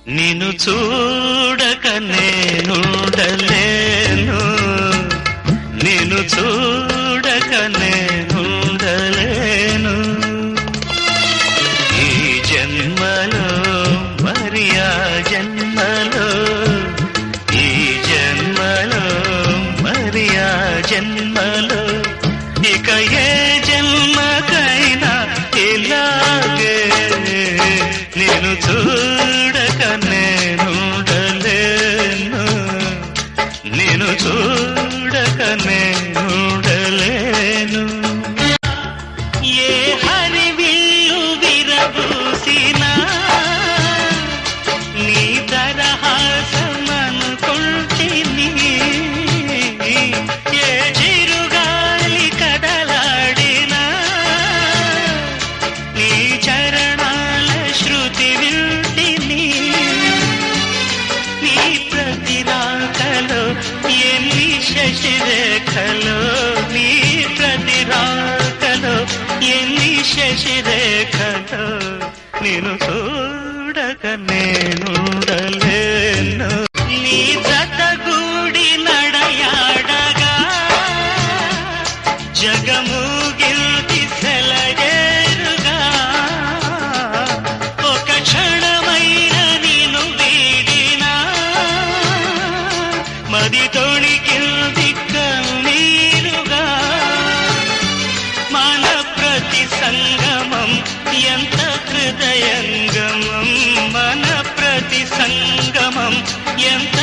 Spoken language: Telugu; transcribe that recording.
నిన్ను చూడక నేనుండలేను, నిన్ను చూడక నేనుండలేను. ఈ జన్మలో మరి ఆ జన్మలో, ఈ జన్మలో మరి ఆ జన్మలో, ఇక ఏ జన్మకైనా ఇలాగే నేను చూడక నేనుండలేను, నేను చూడక నేనుండలేను. ఏ హరివిల్లు విరబూసినా నీ దరహాసమనుకుంటిని, ఏ చిరుగాలి కదలాడినా నీ చరణాల శృతి వింటిని. నీ ప్రతి రాకలో ఎన్ని శశిరేఖలో, నీ ప్రతి రాకలో ఎన్ని శశిరేఖలో, నేను చూడక నేనుండలేను. నీ జతగూడి నడయాడగా జగమూగిల్ది సెలయేరుగా, ఒక క్షణమైన నిన్ను వీడినా మది తొణికిల్ది కన్నీరుగా. మన ప్రతి సంగమం ఎంత హృదయంగమం, మన ప్రతి సంగమం ఎంత